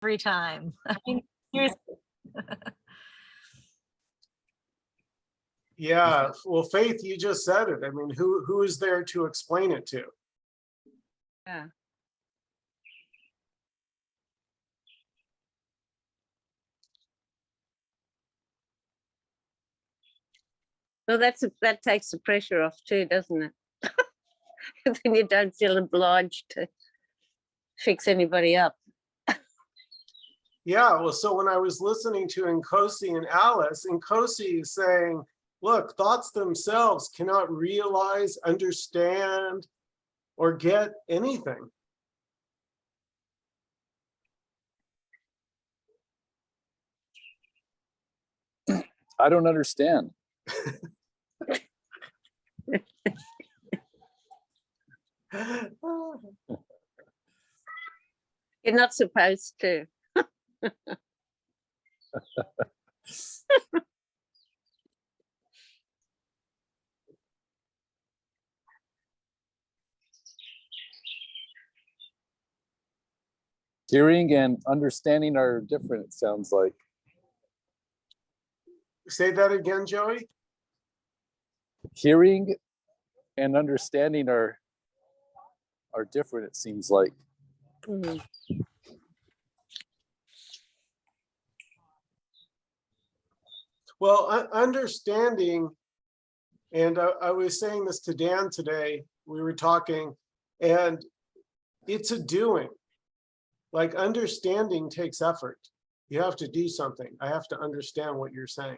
every time. I mean, seriously. Yeah, well, Faith, you just said it. I mean, who is there to explain it to? Yeah. Well, that takes the pressure off too, doesn't it? Then you don't feel obliged to fix anybody up. Yeah, well, so when I was listening to Nkosi and Alice, Nkosi is saying, look, thoughts themselves cannot realize, understand, or get anything. I don't understand. You're not supposed to. Hearing and understanding are different, it sounds like. Say that again, Joey? Hearing and understanding are different, it seems like. Mhm. Well, understanding, and I was saying this to Dan today, we were talking, and it's a doing. Like understanding takes effort. You have to do something. I have to understand what you're saying.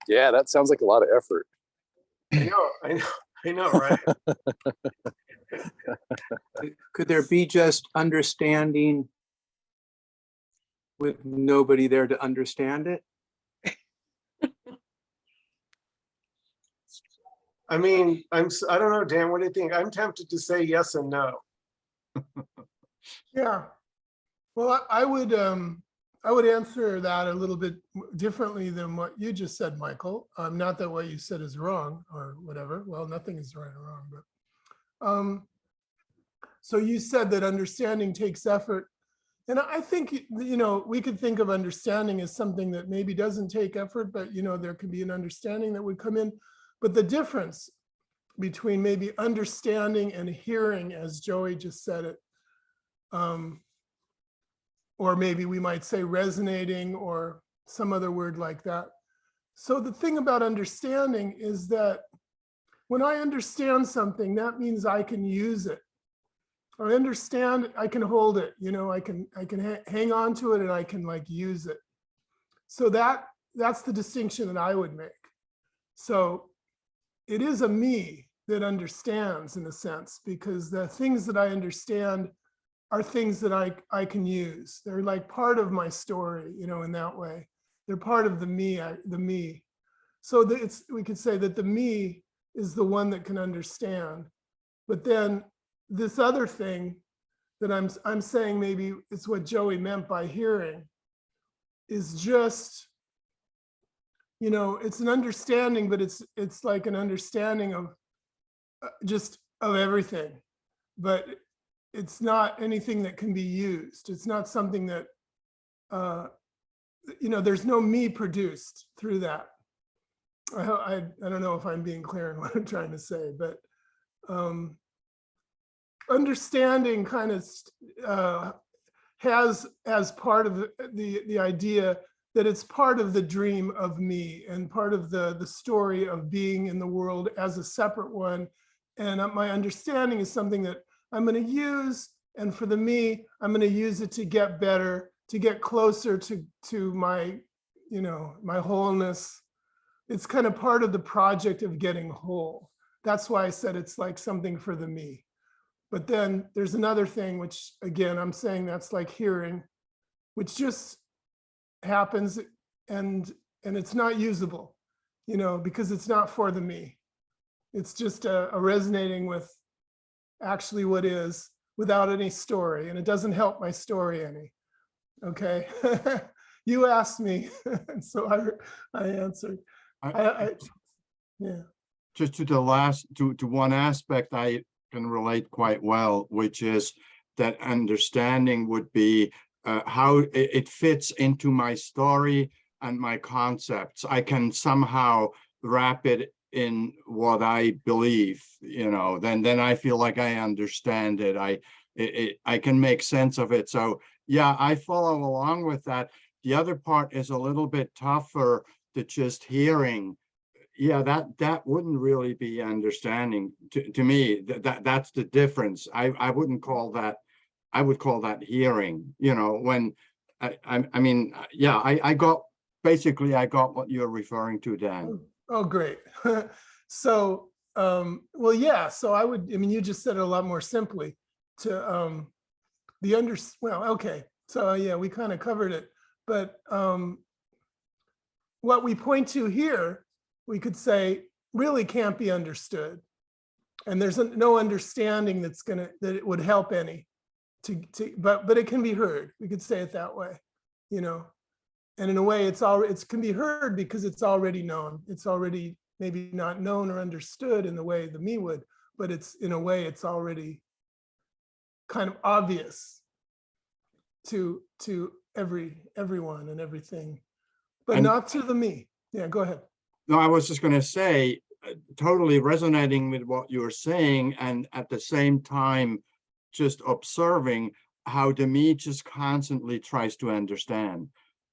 Yeah, that sounds like a lot of effort. I know, right? Could there be just understanding with nobody there to understand it? I mean, I don't know, Dan, what do you think? I'm tempted to say yes and no. Yeah. Well, I would answer that a little bit differently than what you just said, Michael. Not that what you said is wrong or whatever. Well, nothing is right or wrong, but so you said that understanding takes effort. And I think, we could think of understanding as something that maybe doesn't take effort, but, there could be an understanding that would come in. But the difference between maybe understanding and hearing, as Joey just said it, or maybe we might say resonating or some other word like that. So the thing about understanding is that when I understand something, that means I can use it. I understand, I can hold it, I can hang on to it and I can use it. So that's the distinction that I would make. So it is a me that understands in a sense, because the things that I understand are things that I can use. They're like part of my story, in that way. They're part of the me. So we could say that the me is the one that can understand. But then this other thing that I'm saying, maybe it's what Joey meant by hearing, is just, it's an understanding, but it's like an understanding of just of everything. But it's not anything that can be used. It's not something that, there's no me produced through that. I don't know if I'm being clear in what I'm trying to say, but understanding kind of has as part of the idea that it's part of the dream of me and part of the story of being in the world as a separate one. And my understanding is something that I'm going to use, and for the me, I'm going to use it to get better, to get closer to my, my wholeness. It's kind of part of the project of getting whole. That's why I said it's like something for the me. But then there's another thing, which again, I'm saying that's like hearing, which just happens and it's not usable, because it's not for the me. It's just a resonating with actually what is without any story, and it doesn't help my story any. Okay. you asked me, and so I answered. I yeah. Just to the last, to one aspect I can relate quite well, which is that understanding would be how it fits into my story and my concepts. I can somehow wrap it in what I believe, you know, then I feel like I understand it. I can make sense of it. So yeah, I follow along with that. The other part is a little bit tougher to just hearing. Yeah, that wouldn't really be understanding to me. That's the difference. I wouldn't call that. I would call that hearing. You know, when I mean, yeah, I got basically I got what you're referring to, Dan. Oh, great. So, well, yeah. So I mean, you just said it a lot more simply. To well, okay. So yeah, we kind of covered it, but what we point to here, we could say really can't be understood. And there's no understanding that it would help any but it can be heard. We could say it that way, you know. And in a way it can be heard because it's already known. It's already maybe not known or understood in the way the me would, but it's in a way it's already kind of obvious to everyone and everything, but not to the me. Yeah, go ahead. No, I was just going to say, totally resonating with what you were saying, and at the same time, just observing how the me just constantly tries to understand,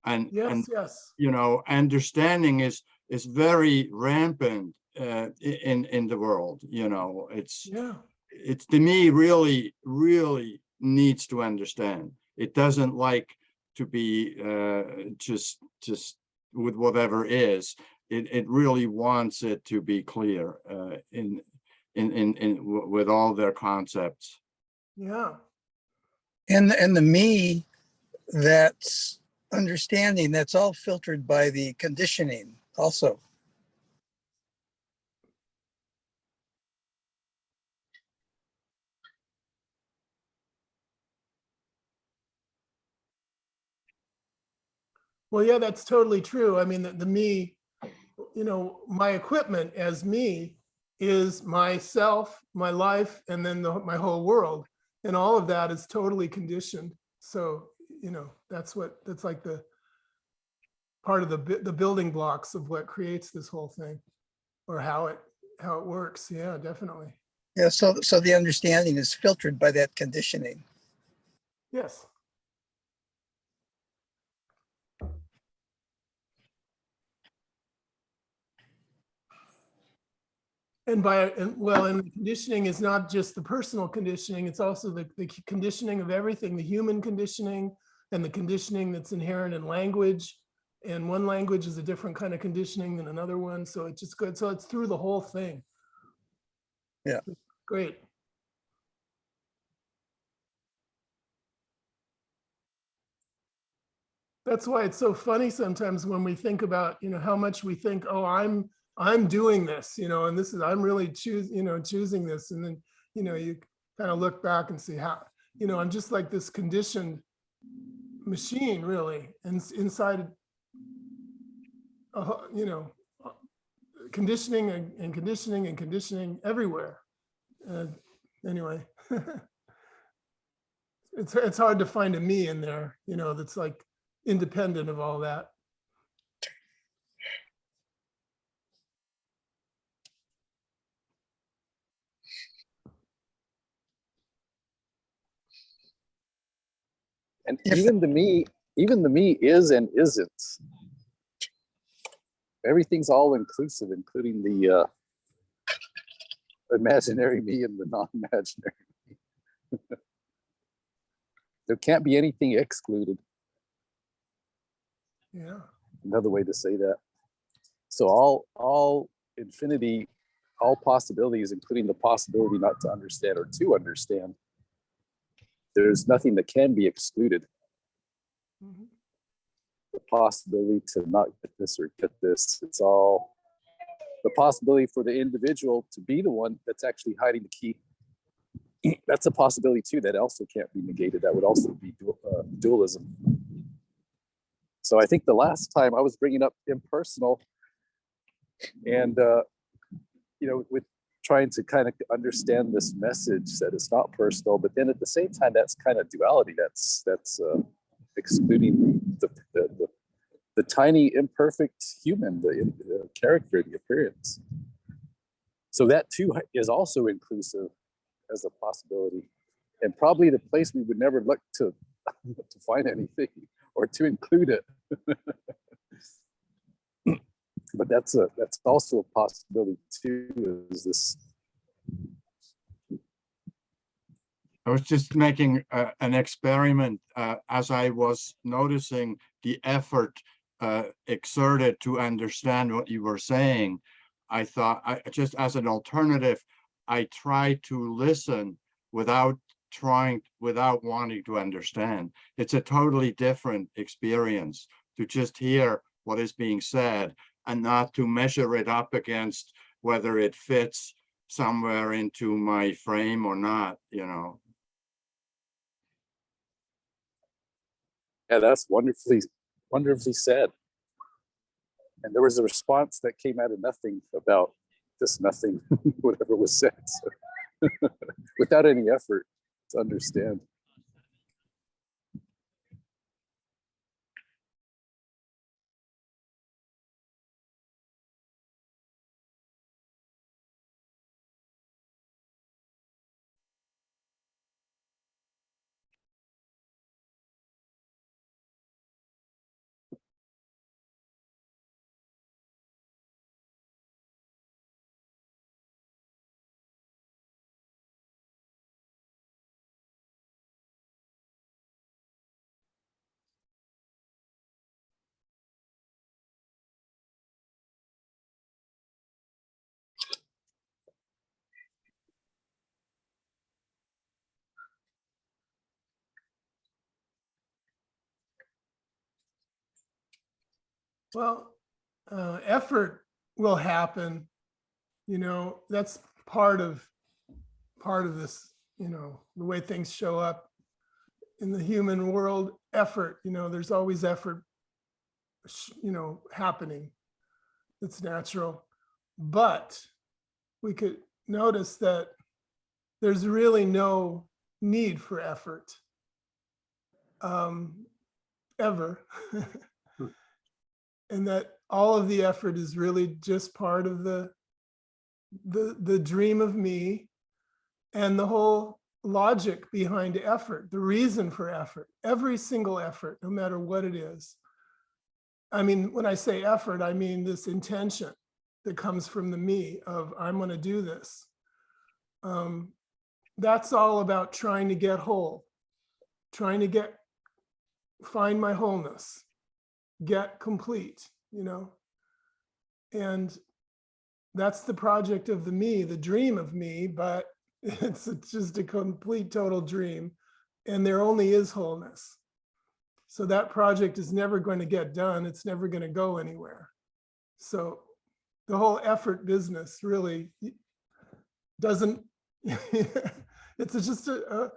and yes, you know, understanding is very rampant in the world. You know, it's the me really needs to understand. It doesn't like to be just with whatever is. It really wants it to be clear in with all their concepts. Yeah. And the me that's understanding, that's all filtered by the conditioning also. Well, yeah, that's totally true. I mean, the me, you know, my equipment as me is myself, my life, and then my whole world. And all of that is totally conditioned. So, you know, that's like the part of the building blocks of what creates this whole thing, or how it works. Yeah, definitely. Yeah, so the understanding is filtered by that conditioning. Yes. And the conditioning is not just the personal conditioning, it's also the conditioning of everything, the human conditioning and the conditioning that's inherent in language. And one language is a different kind of conditioning than another one. So it's just good. So it's through the whole thing. Yeah. Great. That's why it's so funny sometimes when we think about, you know, how much we think, oh, I'm doing this, you know, and this is, I'm really choosing this. And then, you know, you kind of look back and see how, you know, I'm just like this conditioned machine really, and inside, you know, conditioning and conditioning and conditioning everywhere. Anyway, it's hard to find a me in there, you know, that's like independent of all that. And even the me is and isn't. Everything's all inclusive, including the imaginary me and the non-imaginary me. There can't be anything excluded. Yeah. Another way to say that. So all infinity, all possibilities, including the possibility not to understand or to understand, there's nothing that can be excluded. Mm-hmm. The possibility to not get this or get this, it's all the possibility for the individual to be the one that's actually hiding the key. That's a possibility too that also can't be negated. That would also be dualism. So I think the last time I was bringing up impersonal, and with trying to kind of understand this message that it's not personal, but then at the same time, that's kind of duality. That's excluding the tiny imperfect human, the character, the appearance. So that too is also inclusive as a possibility, and probably the place we would never look to find anything or to include it. But that's also a possibility too. Is this? I was just making an experiment as I was noticing the effort exerted to understand what you were saying. I thought, just as an alternative, I tried to listen without wanting to understand. It's a totally different experience to just hear what is being said and not to measure it up against whether it fits somewhere into my frame or not, Yeah, that's wonderfully said. And there was a response that came out of nothing about just nothing, whatever was said, so without any effort to understand. Well, effort will happen. That's part of this, the way things show up in the human world. Effort, there's always effort, happening. It's natural. But we could notice that there's really no need for effort ever. And that all of the effort is really just part of the dream of me, and the whole logic behind effort, the reason for effort, every single effort, no matter what it is. I mean, when I say effort, I mean this intention that comes from the me of I'm going to do this. That's all about trying to get whole, trying to find my wholeness, get complete, and that's the project of the me, the dream of me, but it's just a complete total dream, and there only is wholeness. So that project is never going to get done. It's never going to go anywhere. So the whole effort business really doesn't, it's just a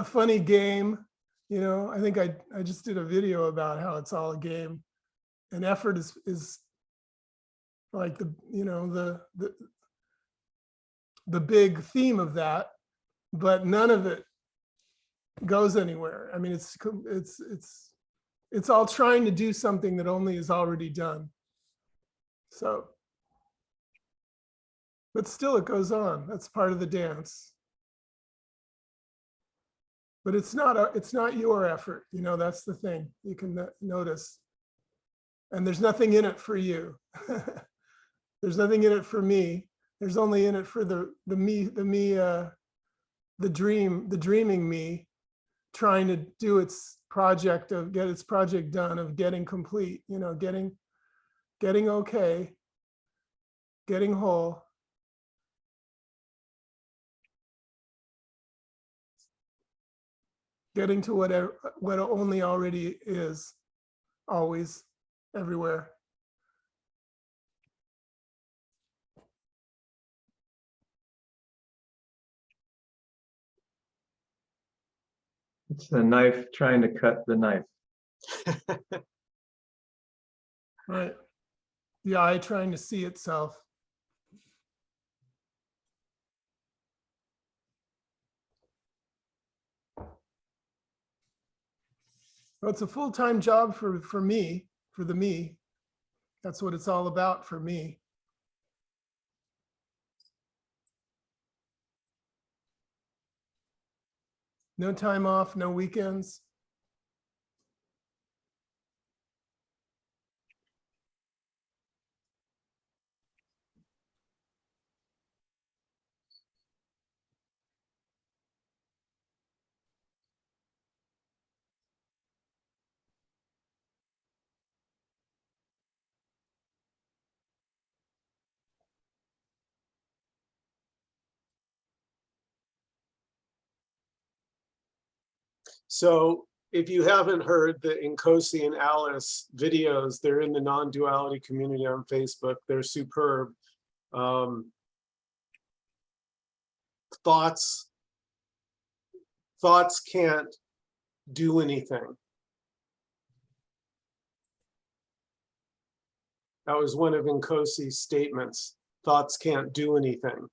funny game. I think I just did a video about how it's all a game, and effort is like the big theme of that, but none of it goes anywhere. I mean, it's all trying to do something that only is already done. So, but still it goes on. That's part of the dance. But it's not your effort, that's the thing you can notice. And there's nothing in it for you. There's nothing in it for me. There's only in it for the dreaming me, trying to do its project get its project done of getting complete, getting okay, getting whole. Getting to what only already is, always, everywhere. It's the knife trying to cut the knife. Right. The eye trying to see itself. Well, it's a full-time job for me, for the me. That's what it's all about for me. No time off, no weekends. So if you haven't heard the Nkosi and Alice videos, they're in the non-duality community on Facebook. They're superb. Thoughts can't do anything. That was one of Nkosi's statements. Thoughts can't do anything.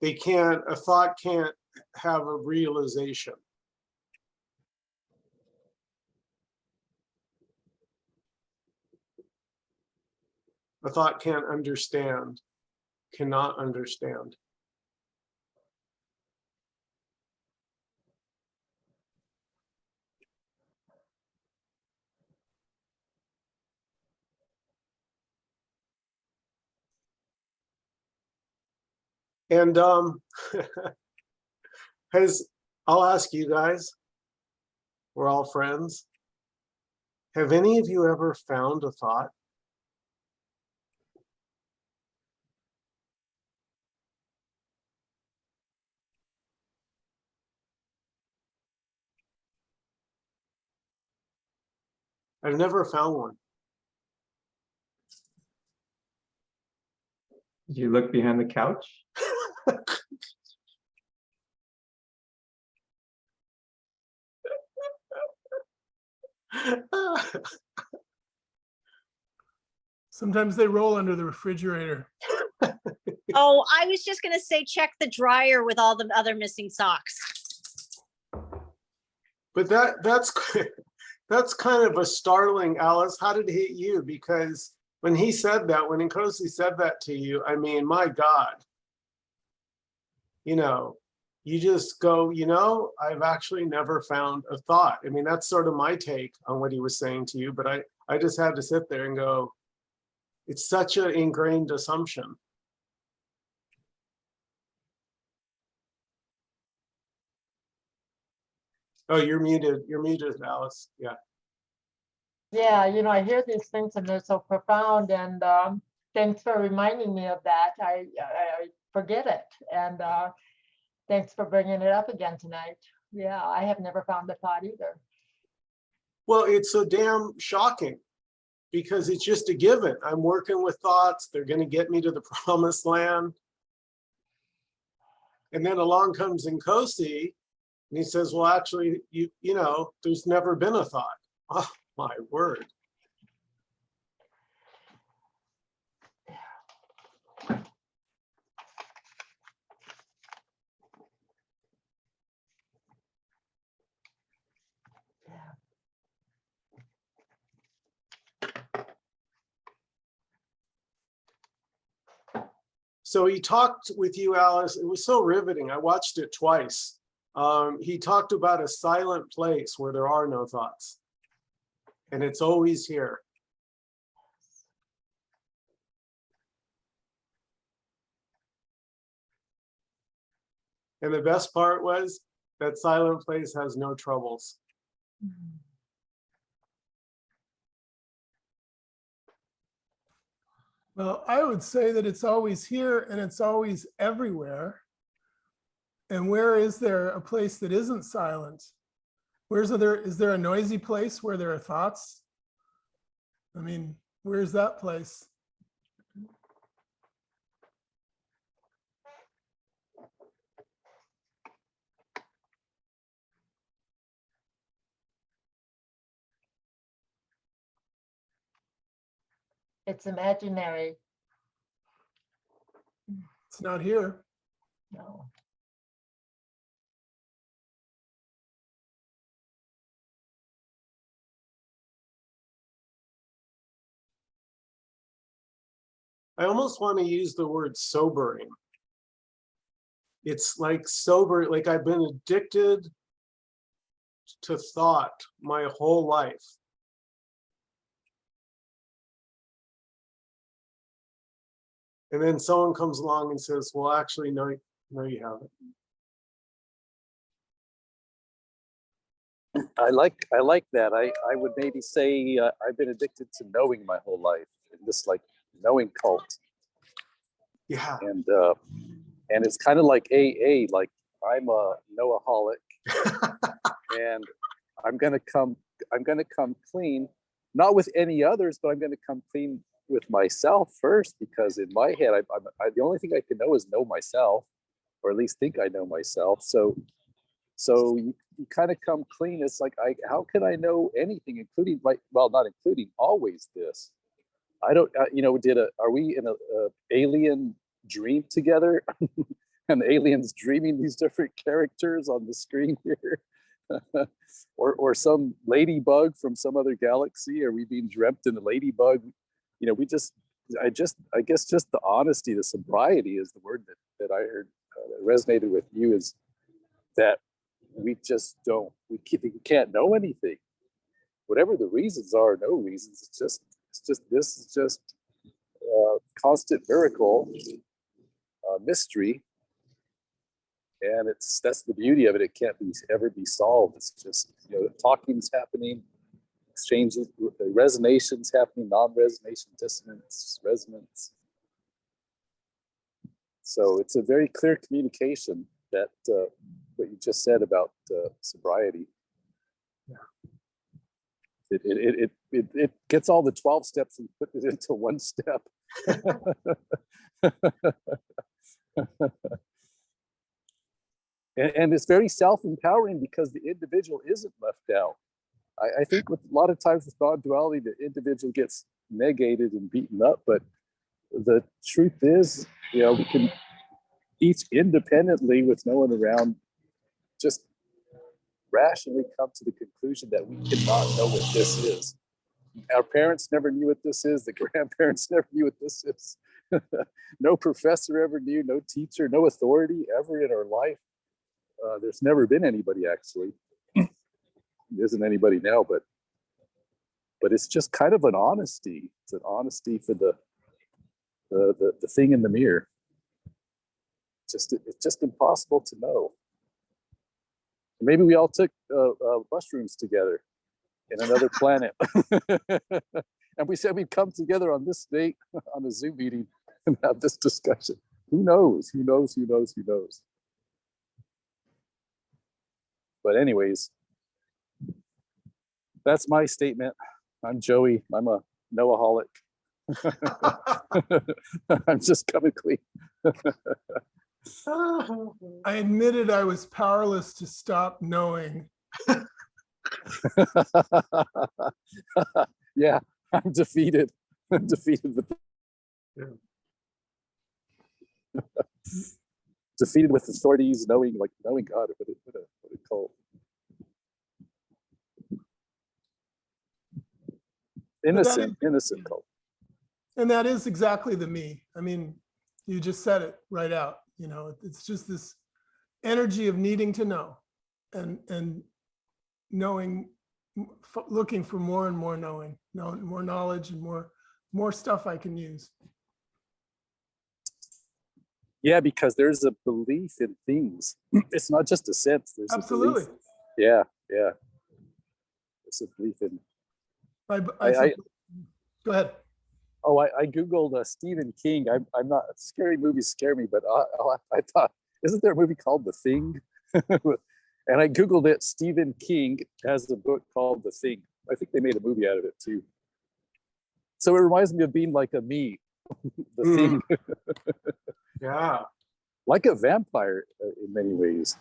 A thought can't have a realization. A thought can't understand, cannot understand. And I'll ask you guys, we're all friends. Have any of you ever found a thought? I've never found one. Did you look behind the couch? Sometimes they roll under the refrigerator. Oh, I was just gonna say, check the dryer with all the other missing socks. But that's kind of a startling, Alice. How did it hit you? Because when he said that, when Nkosi said that to you, I mean, my God, you know, you just go, you know, I've actually never found a thought. I mean, that's sort of my take on what he was saying to you, but I just had to sit there and go, it's such an ingrained assumption. Oh, you're muted, Alice. Yeah. Yeah, you know, I hear these things and they're so profound, and thanks for reminding me of that. I forget it, and thanks for bringing it up again tonight. Yeah, I have never found a thought either. Well, it's so damn shocking because it's just a given. I'm working with thoughts. They're going to get me to the promised land. And then along comes Nkosi and he says, well, actually, you know, there's never been a thought. Oh, my word. So he talked with you, Alice. It was so riveting. I watched it twice. He talked about a silent place where there are no thoughts. And it's always here. And the best part was that silent place has no troubles. Well, I would say that it's always here and it's always everywhere. And where is there a place that isn't silent? Is there a noisy place where there are thoughts? I mean, where's that place? It's imaginary. It's not here. No. I almost want to use the word sobering. It's like sober, like I've been addicted to thought my whole life. And then someone comes along and says, well, actually, no, you haven't. I like that. I would maybe say I've been addicted to knowing my whole life, in this like knowing cult. Yeah. And it's kind of like AA, like I'm a Noaholic and I'm gonna come clean, not with any others, but I'm gonna come clean with myself first, because in my head, the only thing I can know is know myself, or at least think I know myself. So you kind of come clean. It's like, how can I know anything, including not including always this? I don't, are we in a alien dream together? And the aliens dreaming these different characters on the screen here? or some ladybug from some other galaxy? Are we being dreamt in a ladybug? I guess just the honesty, the sobriety is the word that I heard that resonated with you, is that we just we can't know anything. Whatever the reasons are, no reasons. This is just constant miracle, mystery. And that's the beauty of it. It can't ever be solved. It's just, talking's happening, exchanges, resonations happening, non-resonation, dissonance, resonance. So it's a very clear communication that what you just said about sobriety. It gets all the 12 steps and put it into one step. And it's very self-empowering, because the individual isn't left out. I think with a lot of times with non-duality, the individual gets negated and beaten up, but the truth is, we can each independently, with no one around, just rationally come to the conclusion that we cannot know what this is. Our parents never knew what this is. The grandparents never knew what this is. No professor ever knew, no teacher, no authority ever in our life. There's never been anybody, actually. There isn't anybody now, but it's just kind of an honesty. It's an honesty for the thing in the mirror. It's just impossible to know. Maybe we all took mushrooms together in another planet, and we said we'd come together on this date on a Zoom meeting and have this discussion. Who knows? Who knows? Who knows? Who knows? But anyways, that's my statement. I'm Joey. I'm a Noaholic. I'm just coming clean. I admitted I was powerless to stop knowing. Yeah, I'm defeated. I'm defeated with defeated with authorities, knowing God. What a cult. Innocent cult. And that is exactly the me. I mean, you just said it right out. It's just this energy of needing to know and knowing, looking for more and more knowing, more knowledge and more stuff I can use. Yeah, because there's a belief in things. It's not just a sense. There's Absolutely. A belief. Yeah. It's a belief in. Go ahead. Oh, I Googled Stephen King. I'm not, scary movies scare me, but I thought, isn't there a movie called The Thing? And I Googled it. Stephen King has a book called The Thing. I think they made a movie out of it too. So it reminds me of being like a me, the thing. Yeah. Like a vampire in many ways.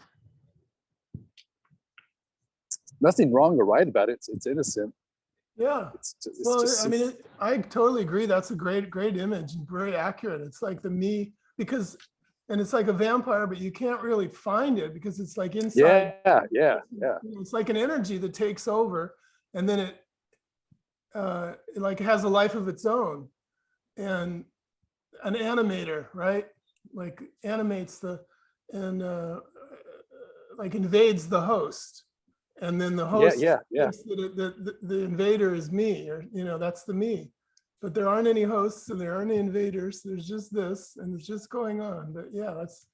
Nothing wrong or right about it. It's innocent. Yeah. It's just, Well, just I mean, I totally agree. That's a great image and very accurate. It's like the me, because, and it's like a vampire, but you can't really find it because it's like inside. yeah. It's like an energy that takes over, and then it like has a life of its own, and an animator, right? Like animates and like invades the host. And then the host thinks that the invader is me, or, that's the me. But there aren't any hosts and there aren't any invaders. There's just this, and it's just going on. But yeah, that's.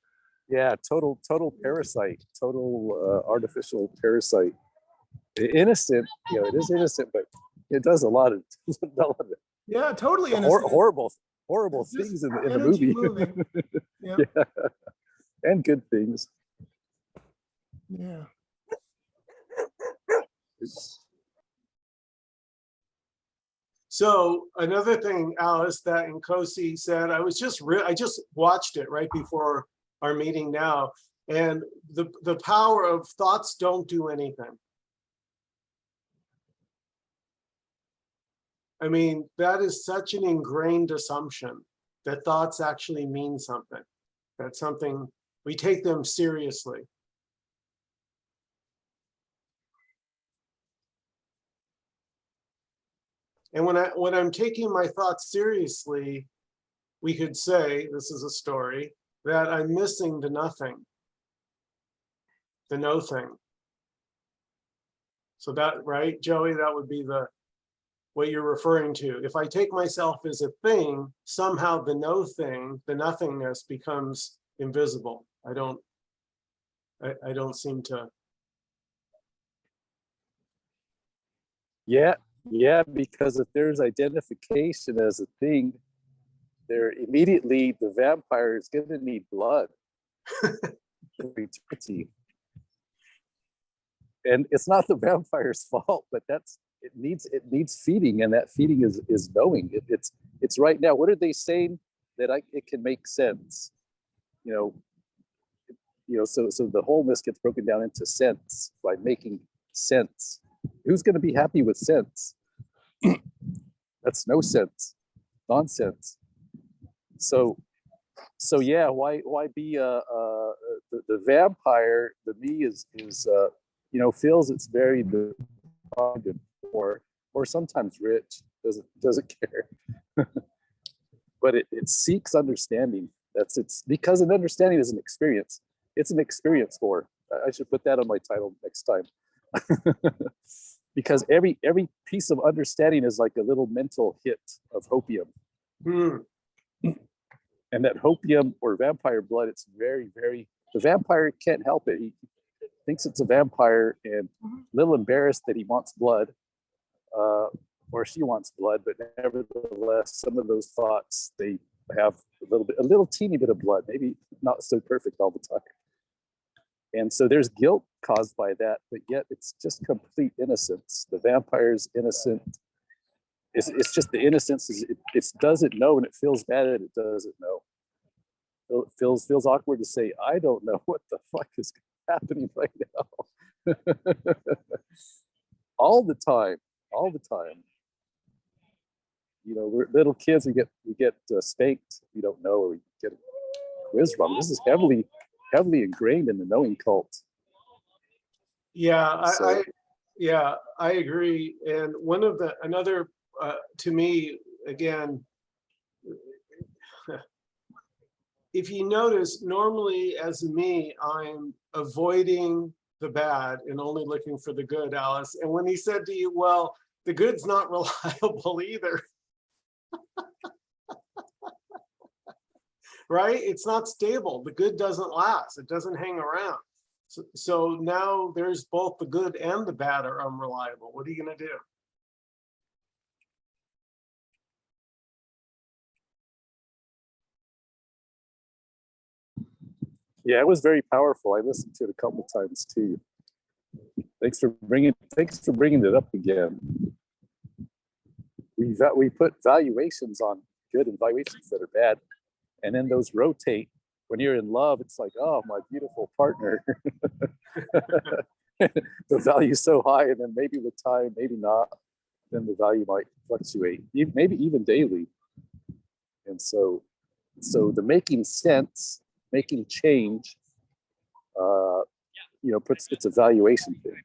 Yeah, total parasite, total artificial parasite. Innocent, it is innocent, but it does a lot of it. Yeah, totally innocent. Horrible things in the movie. Yeah. And good things. Yeah. So another thing, Alice, that Nkosi said, I just watched it right before our meeting now, and the power of thoughts don't do anything. I mean, that is such an ingrained assumption that thoughts actually mean something. That's something, we take them seriously. And when I'm taking my thoughts seriously, we could say, this is a story, that I'm missing the nothing, the no thing. So that, right, Joey, that would be what you're referring to. If I take myself as a thing, somehow the no thing, the nothingness becomes invisible. I don't seem to. Yeah, because if there's identification as a thing, there immediately the vampire is going to need blood. And it's not the vampire's fault, but it needs feeding, and that feeding is knowing. It's right now. What are they saying? That it can make sense. So the wholeness gets broken down into sense by making sense. Who's going to be happy with sense? That's no sense, nonsense. So yeah, why be the vampire? The me is feels it's very deprived or sometimes rich, doesn't care, but it seeks understanding. Because an understanding is an experience. It's an experience for. I should put that on my title next time. Because every piece of understanding is like a little mental hit of hopium. And that hopium or vampire blood, it's very, very, the vampire can't help it. He thinks it's a vampire and a little embarrassed that he wants blood, or she wants blood, but nevertheless, some of those thoughts, they have a little teeny bit of blood, maybe not so perfect all the time. And so there's guilt caused by that, but yet it's just complete innocence. The vampire's innocent. It's just the innocence. It doesn't know, and it feels bad that it doesn't know. It feels awkward to say, I don't know what the fuck is happening right now. all the time. We're little kids. We get spanked. We don't know, or we get a quiz wrong. This is heavily ingrained in the knowing cult. Yeah, I agree. And another to me, again, if you notice, normally as me, I'm avoiding the bad and only looking for the good, Alice. And when he said to you, well, the good's not reliable either. Right? It's not stable. The good doesn't last. It doesn't hang around. So now there's both the good and the bad are unreliable. What are you going to do? Yeah, it was very powerful. I listened to it a couple of times too. Thanks for bringing it up again. We put valuations on good and valuations that are bad, and then those rotate. When you're in love, it's like, oh, my beautiful partner. The value's so high, and then maybe with time, maybe not. then the value might fluctuate, maybe even daily. And so the making sense, making change, it's a valuation thing.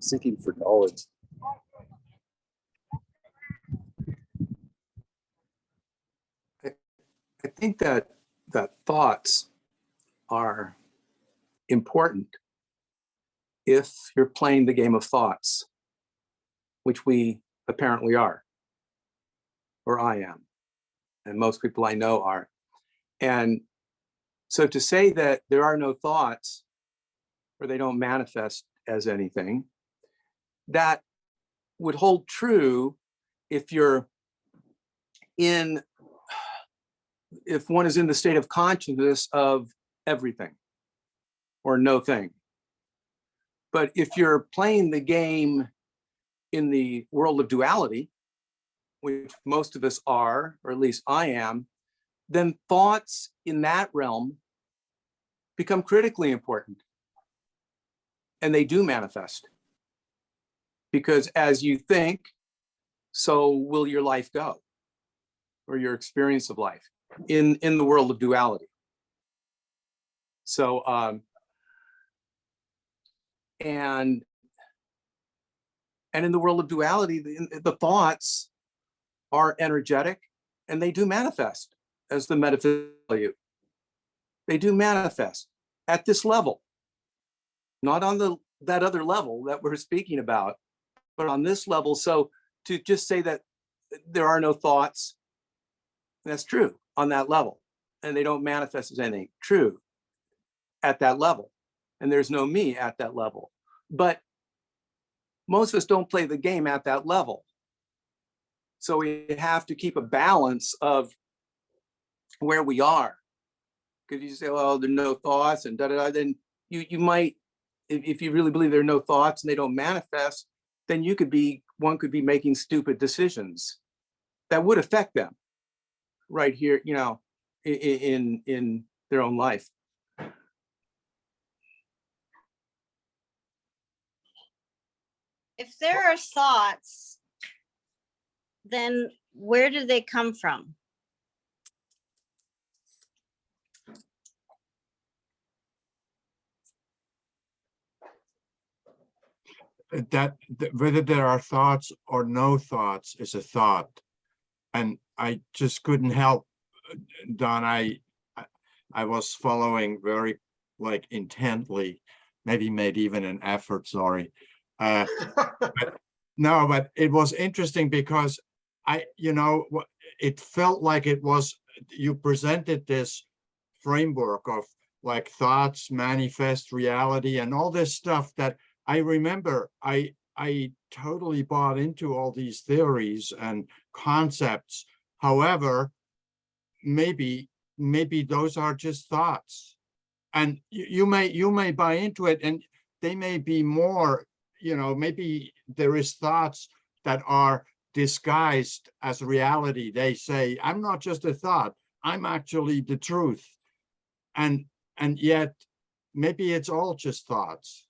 Seeking for knowledge. I think that thoughts are important if you're playing the game of thoughts, which we apparently are, or I am, and most people I know are. And so to say that there are no thoughts, or they don't manifest as anything, that would hold true if one is in the state of consciousness of everything or no thing. But if you're playing the game in the world of duality, which most of us are, or at least I am, then thoughts in that realm become critically important. And they do manifest. Because as you think, so will your life go, or your experience of life in the world of duality. So, and in the world of duality, the thoughts are energetic, and they do manifest as the metaphysical value. They do manifest at this level, not on that other level that we're speaking about, but on this level. So to just say that there are no thoughts, that's true on that level, and they don't manifest as anything, true at that level, and there's no me at that level. But most of us don't play the game at that level. So we have to keep a balance of where we are. Because you say, well, there are no thoughts and da-da-da, then you might, if you really believe there are no thoughts and they don't manifest, then one could be making stupid decisions that would affect them right here, in their own life. If there are thoughts, then where do they come from? That whether there are thoughts or no thoughts is a thought. And I just couldn't help, Don, I was following very intently, maybe made even an effort, sorry. But it was interesting because it felt like you presented this framework of thoughts manifest reality and all this stuff that I remember I totally bought into all these theories and concepts. However, maybe those are just thoughts, and you may buy into it, and they may be more, maybe there is thoughts that are disguised as reality. They say, I'm not just a thought, I'm actually the truth. And yet maybe it's all just thoughts.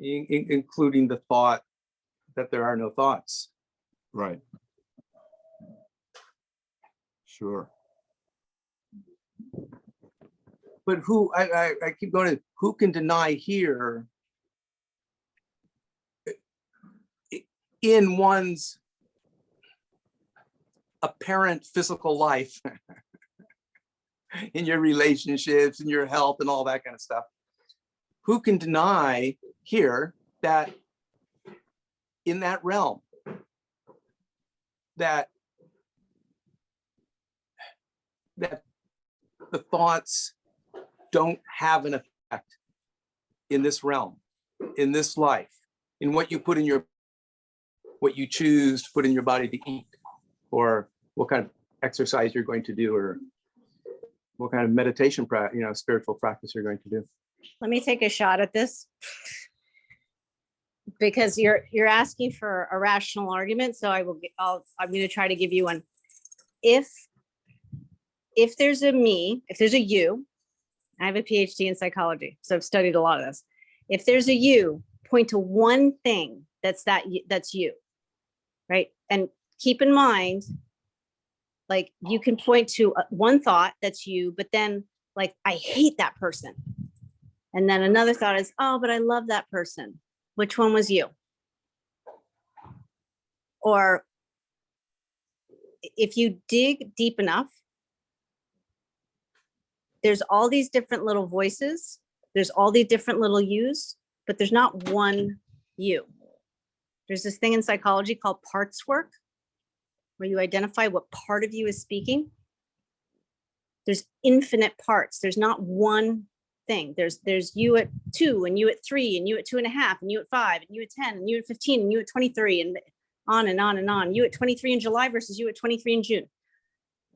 Including the thought that there are no thoughts. Right. Sure. But I keep going to, who can deny here in one's apparent physical life, in your relationships, in your health and all that kind of stuff, who can deny here that in that realm, that the thoughts don't have an effect in this realm, in this life, in what you choose to put in your body to eat, or what kind of exercise you're going to do, or what kind of meditation, spiritual practice you're going to do. Let me take a shot at this. because you're asking for a rational argument, so I'm going to try to give you one. If there's a me, if there's a you, I have a PhD in psychology, so I've studied a lot of this. If there's a you, point to one thing that's you, right? And keep in mind, like, you can point to one thought that's you, but then, like, I hate that person. And then another thought is, oh, but I love that person. Which one was you? Or if you dig deep enough, there's all these different little voices. There's all these different little yous, but there's not one you. There's this thing in psychology called parts work, where you identify what part of you is speaking. There's infinite parts. There's not one thing. There's you at 2, and you at 3, and you at 2.5, and you at 5, and you at 10, and you at 15, and you at 23, and on and on and on. You at 23 in July versus you at 23 in June.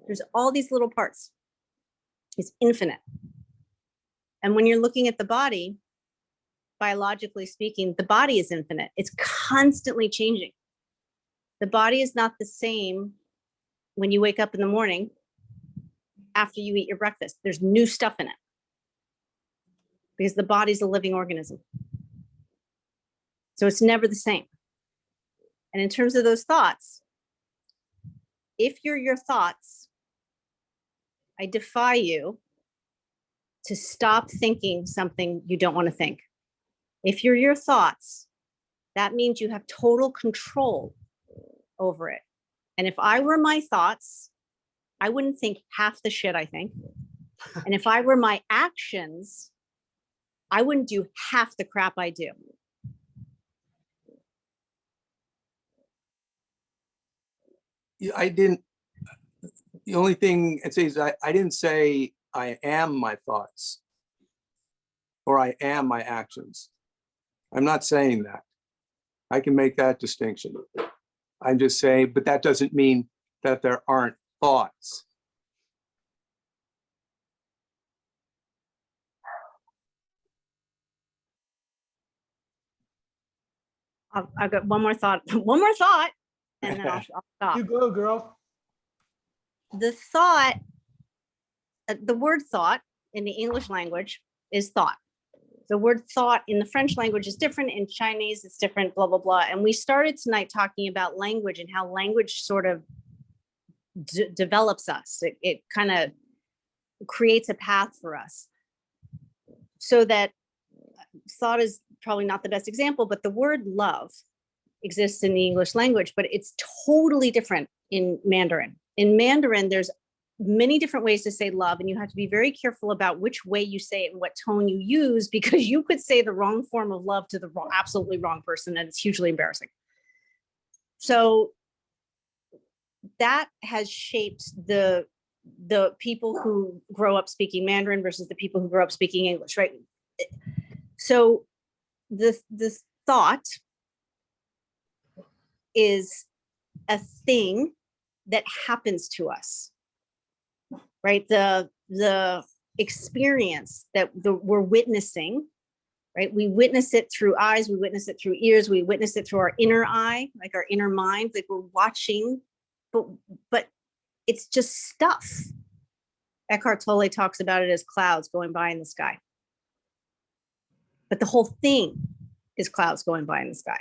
There's all these little parts. It's infinite. And when you're looking at the body, biologically speaking, the body is infinite. It's constantly changing. The body is not the same when you wake up in the morning after you eat your breakfast. There's new stuff in it because the body's a living organism. So it's never the same. And in terms of those thoughts, if you're your thoughts, I defy you to stop thinking something you don't want to think. If you're your thoughts, that means you have total control over it. And if I were my thoughts, I wouldn't think half the shit I think. And if I were my actions, I wouldn't do half the crap I do. The only thing I'd say is I didn't say I am my thoughts or I am my actions. I'm not saying that. I can make that distinction. I'm just saying, but that doesn't mean that there aren't thoughts. I've got one more thought, and then I'll stop. You go, girl. The thought, the word thought in the English language is thought. The word thought in the French language is different. In Chinese, it's different, blah, blah, blah. And we started tonight talking about language and how language sort of develops us. It kind of creates a path for us. So that thought is probably not the best example, but the word love exists in the English language, but it's totally different in Mandarin. In Mandarin, there's many different ways to say love, and you have to be very careful about which way you say it and what tone you use, because you could say the wrong form of love to the absolutely wrong person, and it's hugely embarrassing. So that has shaped the people who grow up speaking Mandarin versus the people who grow up speaking English, right? So the thought is a thing that happens to us. Right, the experience that we're witnessing, right? We witness it through eyes, we witness it through ears, we witness it through our inner eye, like our inner mind, like we're watching, but it's just stuff. Eckhart Tolle talks about it as clouds going by in the sky. But the whole thing is clouds going by in the sky.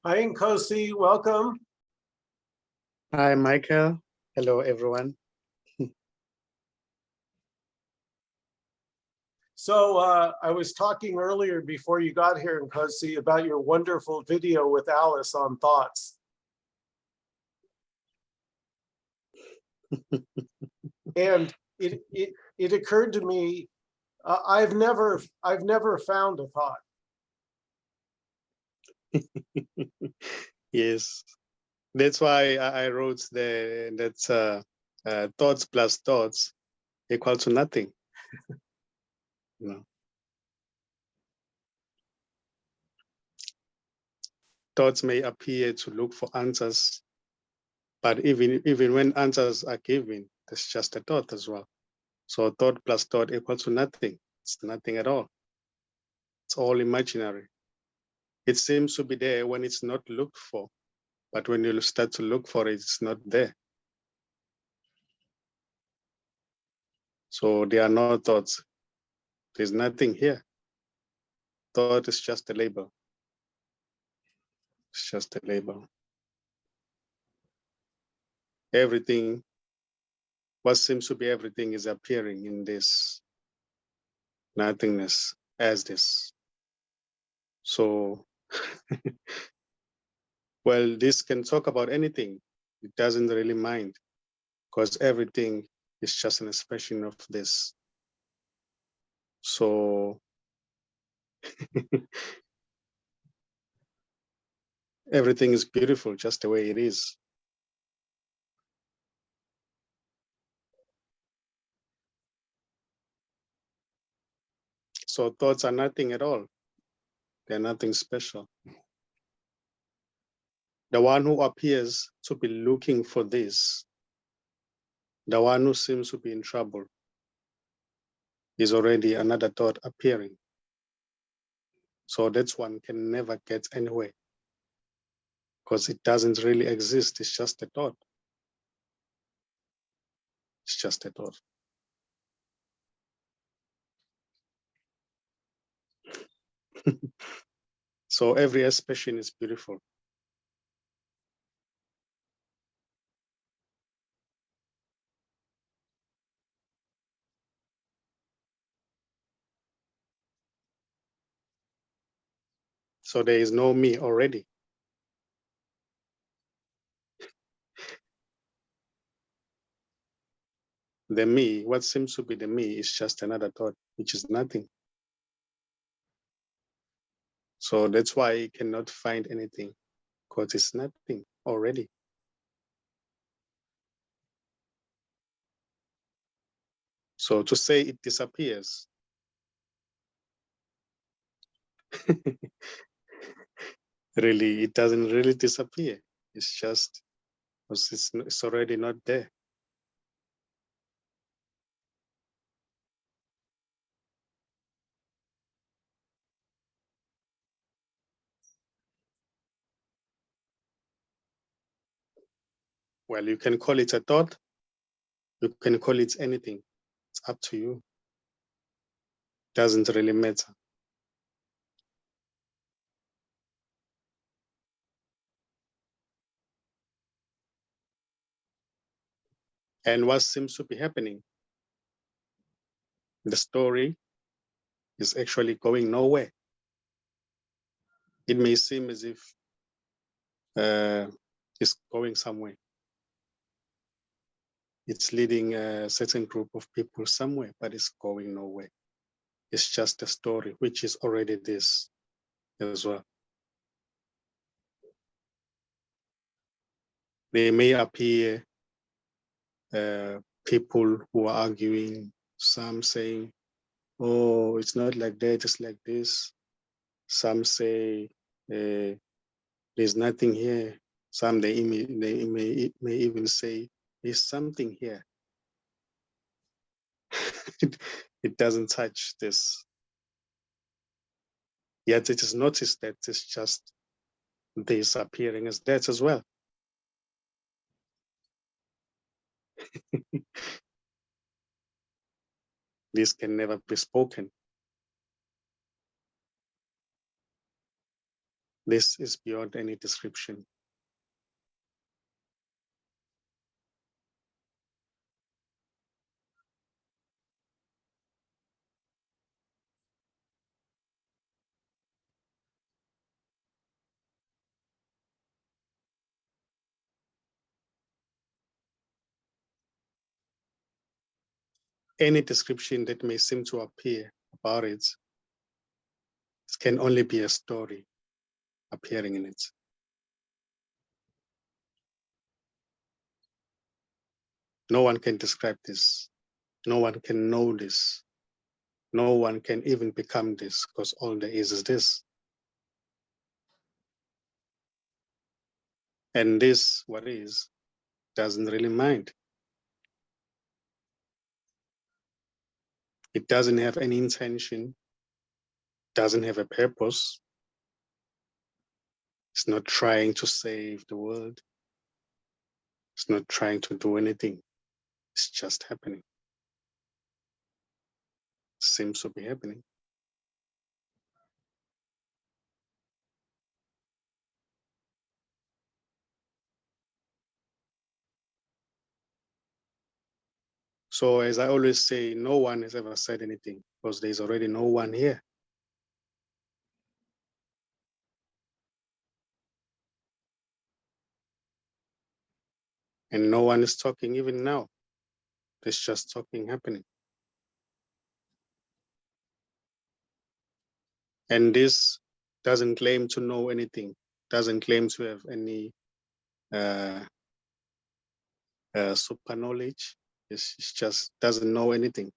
Hi, Nkosi, welcome. Hi, Michael. Hello, everyone. So I was talking earlier before you got here, Nkosi, about your wonderful video with Alice on thoughts. And it occurred to me, I've never found a thought. Yes, that's why I wrote that's thoughts plus thoughts equal to nothing. You know. Thoughts may appear to look for answers, But even when answers are given, it's just a thought as well. So thought plus thought equals to nothing. It's nothing at all. It's all imaginary. It seems to be there when it's not looked for, but when you start to look for it, it's not there. So there are no thoughts. There's nothing here. Thought is just a label. It's just a label. Everything, what seems to be everything, is appearing in this nothingness as this. So, well, this can talk about anything. It doesn't really mind, because everything is just an expression of this. So everything is beautiful just the way it is. So thoughts are nothing at all. They're nothing special. The one who appears to be looking for this, the one who seems to be in trouble, is already another thought appearing. So that one can never get anywhere, because it doesn't really exist. It's just a thought. It's just a thought. So every expression is beautiful. So there is no me already. The me, what seems to be the me, is just another thought, which is nothing. So that's why you cannot find anything, because it's nothing already. So to say it disappears, really, it doesn't really disappear. It's just, because it's already not there. Well, you can call it a thought. You can call it anything. It's up to you. Doesn't really matter. And what seems to be happening? The story is actually going nowhere. It may seem as if it's going somewhere. It's leading a certain group of people somewhere, but it's going nowhere. It's just a story, which is already this as well. They may appear people who are arguing, some saying, oh, it's not like that, it's like this. Some say there's nothing here. Some they may even say there's something here. It doesn't touch this. Yet it is noticed that it's just this appearing as that as well. This can never be spoken. This is beyond any description. Any description that may seem to appear about it can only be a story appearing in it. No one can describe this. No one can know this. No one can even become this, because all there is this. And this, what is, doesn't really mind. It doesn't have any intention, doesn't have a purpose. It's not trying to save the world. It's not trying to do anything. It's just happening. Seems to be happening. So as I always say, no one has ever said anything because there's already no one here. And no one is talking even now. There's just talking happening. And this doesn't claim to know anything, doesn't claim to have any super knowledge. It's just doesn't know anything.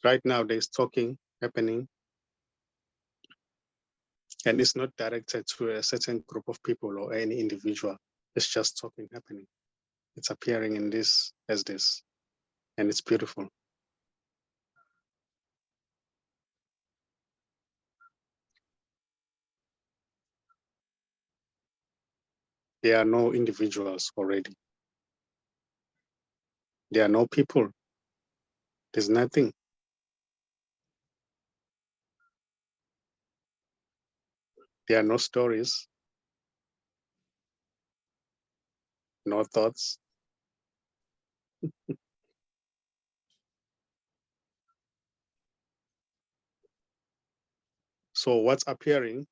Right now, there's talking happening, and it's not directed to a certain group of people or any individual. It's just talking happening. It's appearing in this as this, and it's beautiful. There are no individuals already. There are no people. There's nothing. There are no stories, no thoughts. So what's appearing,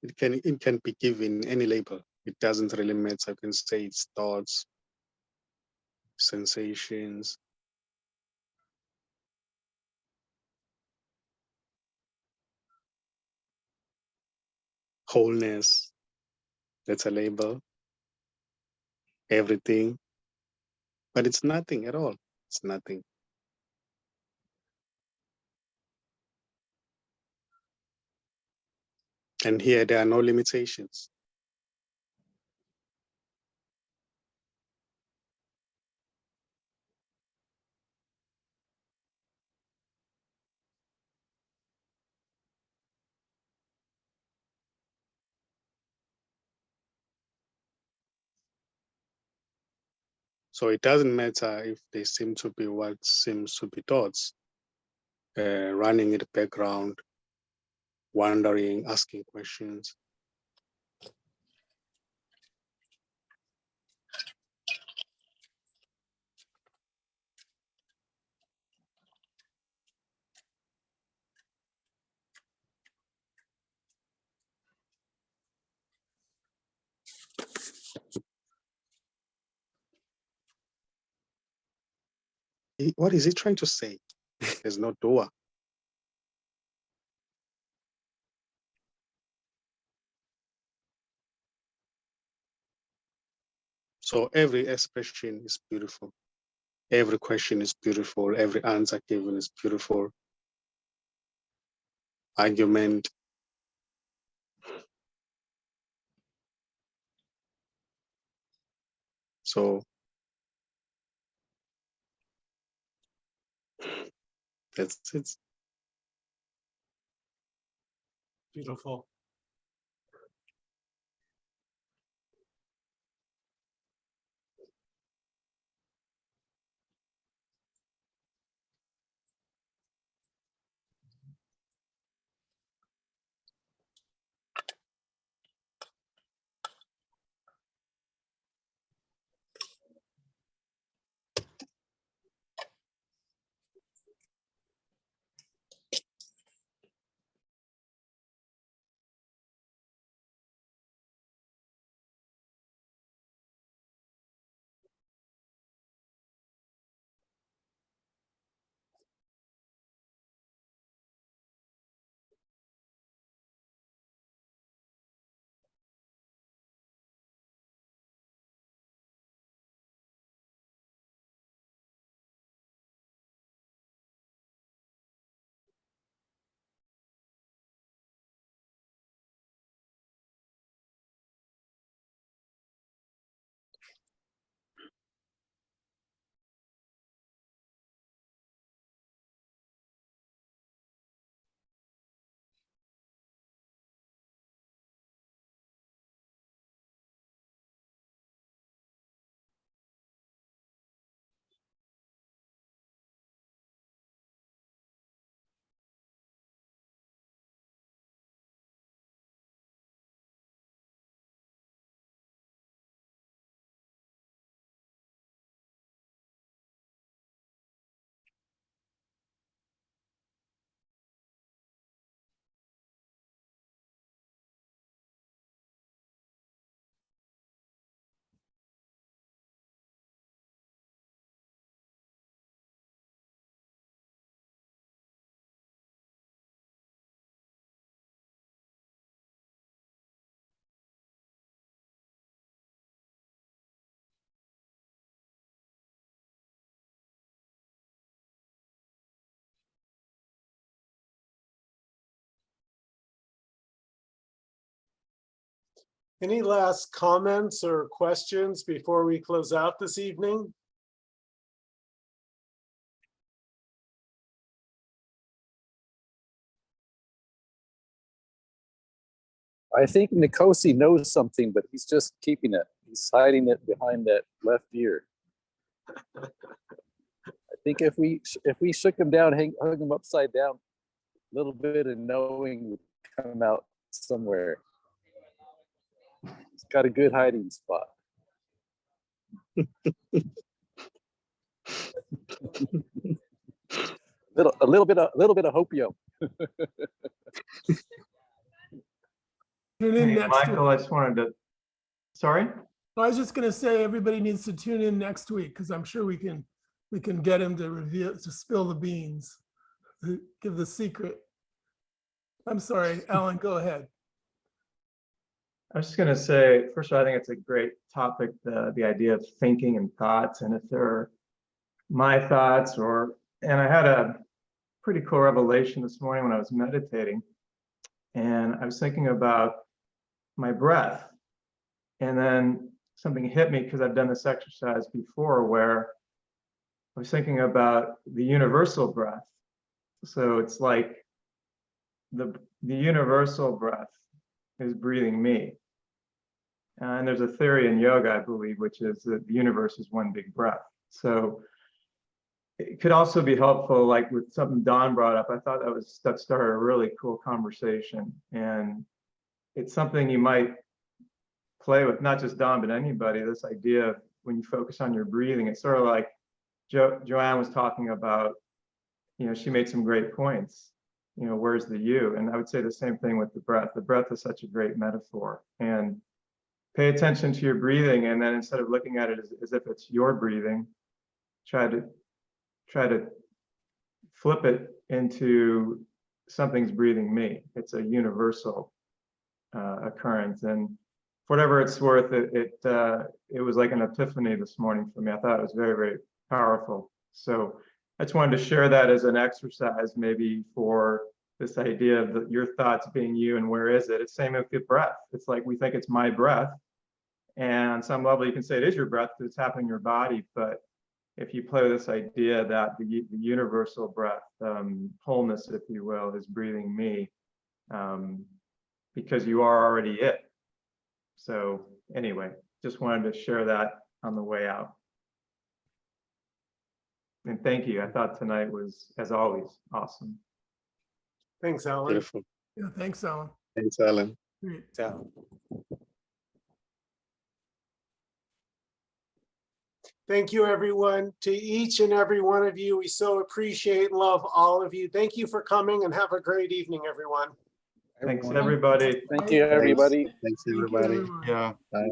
it can be given any label. It doesn't really matter. I can say it's thoughts, sensations, wholeness. That's a label. Everything, but it's nothing at all. It's nothing. And here there are no limitations. So it doesn't matter if they seem to be what seems to be thoughts, running in the background, wondering, asking questions. What is he trying to say? There's no door. So every expression is beautiful. Every question is beautiful. Every answer given is beautiful. Argument. So that's it. Beautiful. Any last comments or questions before we close out this evening? I think Nkosi knows something, but he's just keeping it. He's hiding it behind that left ear. I think if we shook him down, hung him upside down, a little bit of knowing would come out somewhere. He's got a good hiding spot. A little bit of hopium. Tune in Hey, next Michael, week. I just wanted to, sorry? I was just gonna say, everybody needs to tune in next week, because I'm sure we can get him to reveal, to spill the beans, give the secret. I'm sorry, Alan, go ahead. I was just going to say, first of all, I think it's a great topic, the idea of thinking and thoughts, and if they're my thoughts and I had a pretty cool revelation this morning when I was meditating, and I was thinking about my breath, and then something hit me because I've done this exercise before where I was thinking about the universal breath. So it's like the universal breath is breathing me. And there's a theory in yoga, I believe, which is that the universe is one big breath. So it could also be helpful, like with something Don brought up. I thought that started a really cool conversation. And it's something you might play with, not just Don, but anybody, this idea of when you focus on your breathing. It's sort of like Joanne was talking about, she made some great points. Where's the you? And I would say the same thing with the breath. The breath is such a great metaphor. And pay attention to your breathing, and then instead of looking at it as if it's your breathing, try to flip it into something's breathing me. It's a universal occurrence, and for whatever it's worth, it was like an epiphany this morning for me. I thought it was very, very powerful. So I just wanted to share that as an exercise, maybe for this idea of your thoughts being you and where is it? It's same with the breath. It's like we think it's my breath. And on some level, you can say it is your breath because it's happening in your body. But if you play this idea that the universal breath, wholeness, if you will, is breathing me, because you are already it. So anyway, just wanted to share that on the way out. And thank you. I thought tonight was, as always, awesome. Thanks, Alan. Beautiful. Yeah, thanks, Alan. Thanks, Alan. Great. Thank you, everyone. To each and every one of you, we so appreciate and love all of you. Thank you for coming, and have a great evening, everyone. Thanks, everybody. Thank you, everybody. Thanks, Thank you, everybody. everyone. Yeah. Bye.